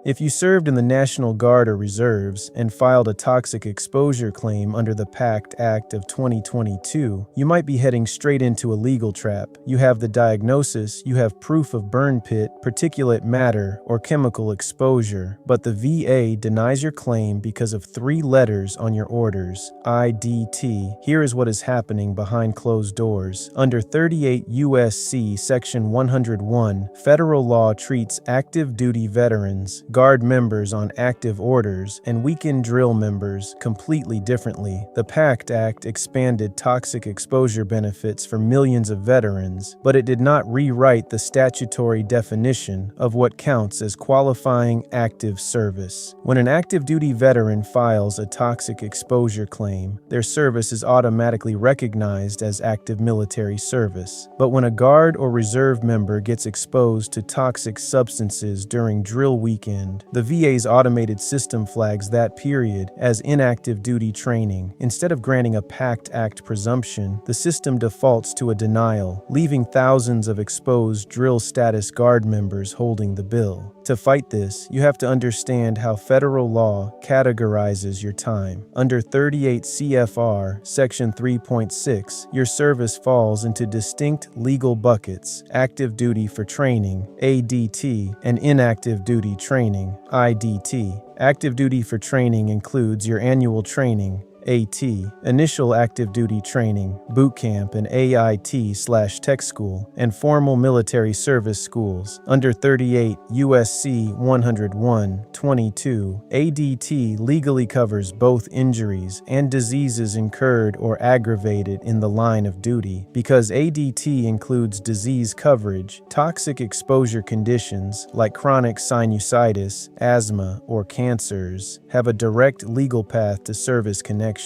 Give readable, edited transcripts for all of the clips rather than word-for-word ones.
If you served in the National Guard or Reserves and filed a toxic exposure claim under the PACT Act of 2022, you might be heading straight into a legal trap. You have the diagnosis, you have proof of burn pit, particulate matter, or chemical exposure, but the VA denies your claim because of 3 letters on your orders, IDT. Here is what is happening behind closed doors. Under 38 U.S.C. Section 101, federal law treats active duty veterans, Guard members on active orders, and weekend drill members completely differently. The PACT Act expanded toxic exposure benefits for millions of veterans, but it did not rewrite the statutory definition of what counts as qualifying active service. When an active duty veteran files a toxic exposure claim, their service is automatically recognized as active military service. But when a Guard or Reserve member gets exposed to toxic substances during drill weekend, the VA's automated system flags that period as inactive duty training. Instead of granting a PACT Act presumption, the system defaults to a denial, leaving thousands of exposed drill status Guard members holding the bill. To fight this, you have to understand how federal law categorizes your time. Under 38 CFR Section 3.6, your service falls into distinct legal buckets: active duty for training, ADT, and inactive duty training, IDT. Active duty for training includes your annual training, AT, initial active duty training, boot camp, and AIT/tech school, and formal military service schools. Under 38 U.S.C. 101(22), ADT legally covers both injuries and diseases incurred or aggravated in the line of duty. Because ADT includes disease coverage, toxic exposure conditions like chronic sinusitis, asthma, or cancers have a direct legal path to service connection.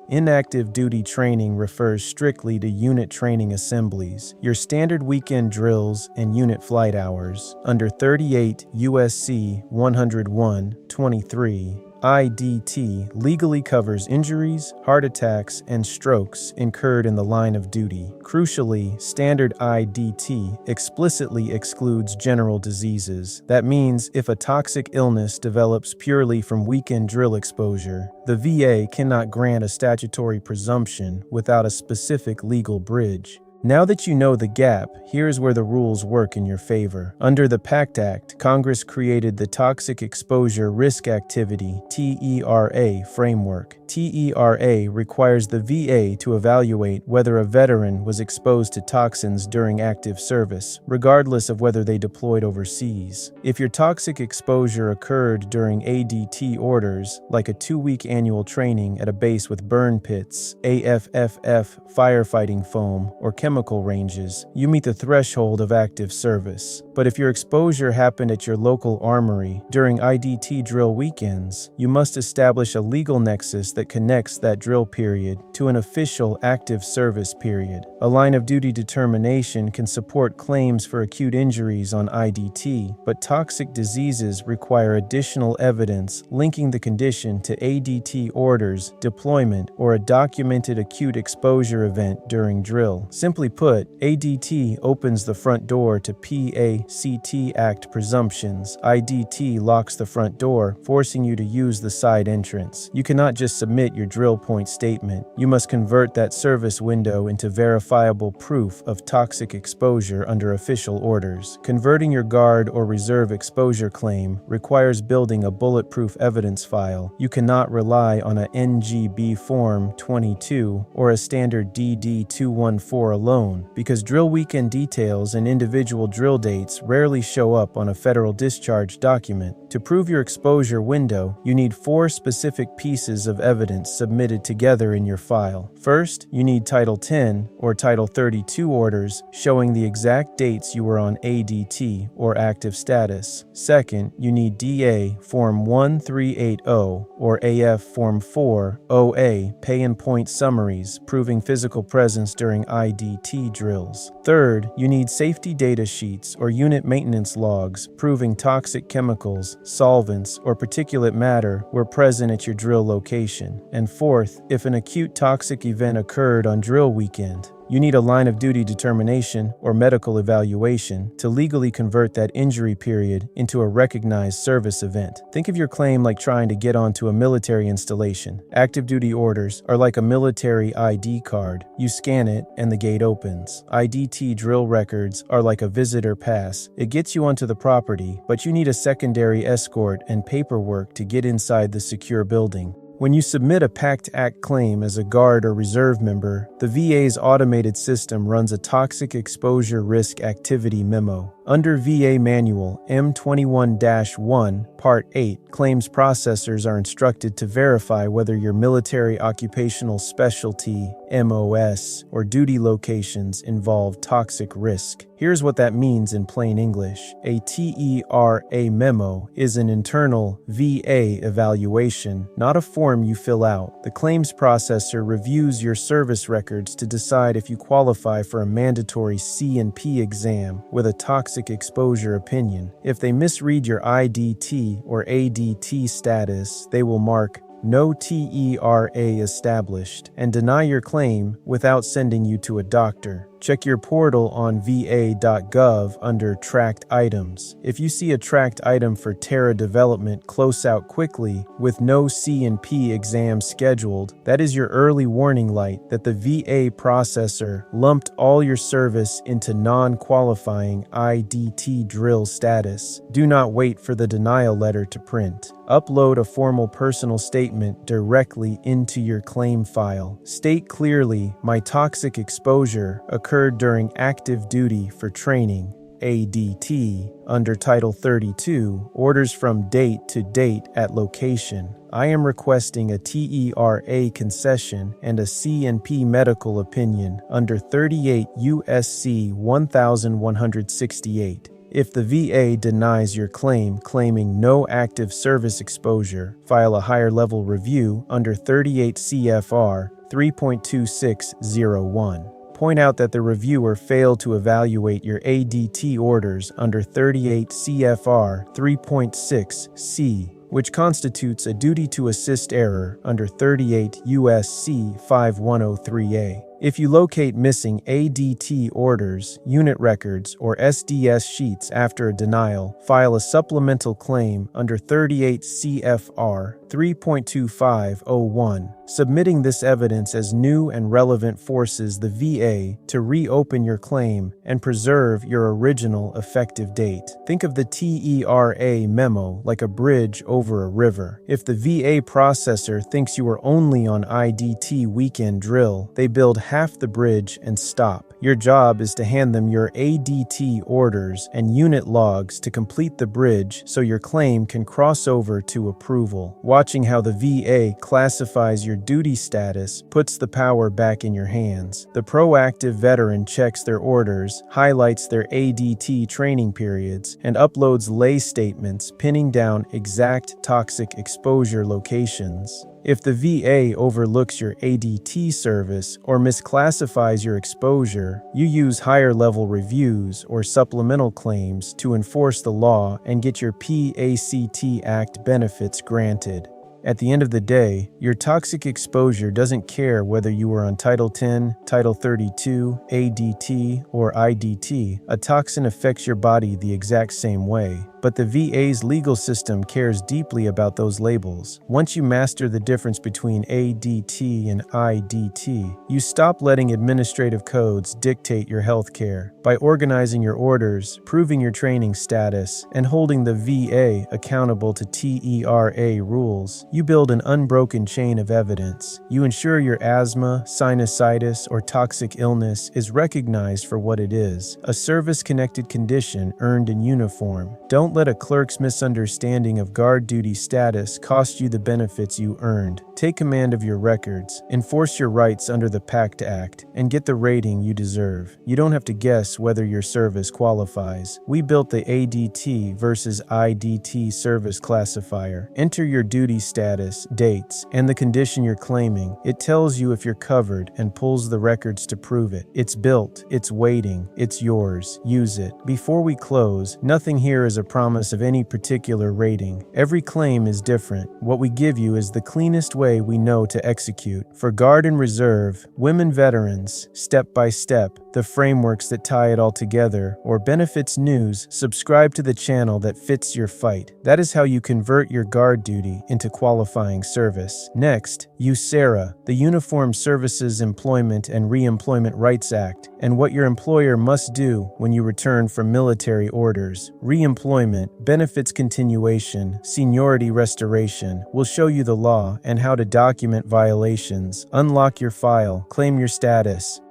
Inactive duty training refers strictly to unit training assemblies, your standard weekend drills, and unit flight hours. Under 38 U.S.C. 101(23), IDT legally covers injuries, heart attacks, and strokes incurred in the line of duty. Crucially, standard IDT explicitly excludes general diseases. That means if a toxic illness develops purely from weekend drill exposure, the VA cannot grant a statutory presumption without a specific legal bridge. Now that you know the gap, here's where the rules work in your favor. Under the PACT Act, Congress created the Toxic Exposure Risk Activity (TERA) framework. TERA requires the VA to evaluate whether a veteran was exposed to toxins during active service, regardless of whether they deployed overseas. If your toxic exposure occurred during ADT orders, like a 2-week annual training at a base with burn pits, AFFF, firefighting foam, or chemical ranges, you meet the threshold of active service. But if your exposure happened at your local armory during IDT drill weekends, you must establish a legal nexus that connects that drill period to an official active service period. A line of duty determination can support claims for acute injuries on IDT, but toxic diseases require additional evidence linking the condition to ADT orders, deployment, or a documented acute exposure event during drill. Simply put, ADT opens the front door to PACT Act presumptions. IDT locks the front door, forcing you to use the side entrance. You cannot just submit your drill point statement. You must convert that service window into verifiable proof of toxic exposure under official orders. Converting your Guard or Reserve exposure claim requires building a bulletproof evidence file. You cannot rely on a NGB Form 22 or a standard DD 214 alone, because drill weekend details and individual drill dates rarely show up on a federal discharge document. To prove your exposure window, you need 4 specific pieces of evidence submitted together in your file. First, you need Title 10 or Title 32 orders showing the exact dates you were on ADT or active status. Second, you need DA Form 1380 or AF Form 4 OA pay and point summaries proving physical presence during IDT drills. Third, you need safety data sheets or unit maintenance logs proving toxic chemicals, solvents, or particulate matter were present at your drill location. And fourth, if an acute toxic event occurred on drill weekend, You need a line of duty determination or medical evaluation to legally convert that injury period into a recognized service event. Think of your claim like trying to get onto a military installation. Active duty orders are like a military ID card. You scan it and the gate opens. IDT drill records are like a visitor pass. It gets you onto the property, but you need a secondary escort and paperwork to get inside the secure building. When you submit a PACT Act claim as a Guard or Reserve member, the VA's automated system runs a Toxic Exposure Risk Activity Memo. Under VA Manual M21-1, Part 8, claims processors are instructed to verify whether your military occupational specialty, MOS, or duty locations involve toxic risk. Here's what that means in plain English. A TERA memo is an internal VA evaluation, not a form you fill out. The claims processor reviews your service records to decide if you qualify for a mandatory C&P exam with a toxic exposure opinion. If they misread your IDT or ADT status, they will mark "No TERA established" and deny your claim without sending you to a doctor. Check your portal on VA.gov under Tracked Items. If you see a tracked item for TERA development close out quickly with no C&P exam scheduled, that is your early warning light that the VA processor lumped all your service into non-qualifying IDT drill status. Do not wait for the denial letter to print. Upload a formal personal statement directly into your claim file. State clearly, "My toxic exposure occurred during active duty for training, ADT, under Title 32, orders from date to date at location. I am requesting a TERA concession and a C&P medical opinion under 38 U.S.C. 1168. If the VA denies your claim claiming no active service exposure, file a higher-level review under 38 CFR 3.2601. Point out that the reviewer failed to evaluate your ADT orders under 38 CFR 3.6C, which constitutes a duty to assist error under 38 U.S.C. 5103A. If you locate missing ADT orders, unit records, or SDS sheets after a denial, file a supplemental claim under 38 CFR 3.2501. Submitting this evidence as new and relevant forces the VA to reopen your claim and preserve your original effective date. Think of the TERA memo like a bridge over a river. If the VA processor thinks you are only on IDT weekend drill, they build half the bridge and stop. Your job is to hand them your ADT orders and unit logs to complete the bridge so your claim can cross over to approval. Watching how the VA classifies your duty status puts the power back in your hands. The proactive veteran checks their orders, highlights their ADT training periods, and uploads lay statements pinning down exact toxic exposure locations. If the VA overlooks your ADT service or misclassifies your exposure, you use higher-level reviews or supplemental claims to enforce the law and get your PACT Act benefits granted. At the end of the day, your toxic exposure doesn't care whether you were on Title 10, Title 32, ADT, or IDT. A toxin affects your body the exact same way. But the VA's legal system cares deeply about those labels. Once you master the difference between ADT and IDT, you stop letting administrative codes dictate your health care. By organizing your orders, proving your training status, and holding the VA accountable to TERA rules, you build an unbroken chain of evidence. You ensure your asthma, sinusitis, or toxic illness is recognized for what it is, a service-connected condition earned in uniform. Don't let a clerk's misunderstanding of guard duty status cost you the benefits you earned. Take command of your records, enforce your rights under the PACT Act, and get the rating you deserve. You don't have to guess whether your service qualifies. We built the ADT versus IDT service classifier. Enter your duty status, dates, and the condition you're claiming. It tells you if you're covered and pulls the records to prove it. It's built, it's waiting, it's yours. Use it. Before we close, nothing here is a promise of any particular rating. Every claim is different. What we give you is the cleanest way way we know to execute. For Guard and Reserve, Women Veterans, Step by Step, the frameworks that tie it all together, or Benefits News, subscribe to the channel that fits your fight. That is how you convert your Guard duty into qualifying service. Next, TERA, the Uniformed Services Employment and Reemployment Rights Act, and what your employer must do when you return from military orders. Reemployment, benefits continuation, seniority restoration will show you the law and how to document violations, unlock your file, claim your status,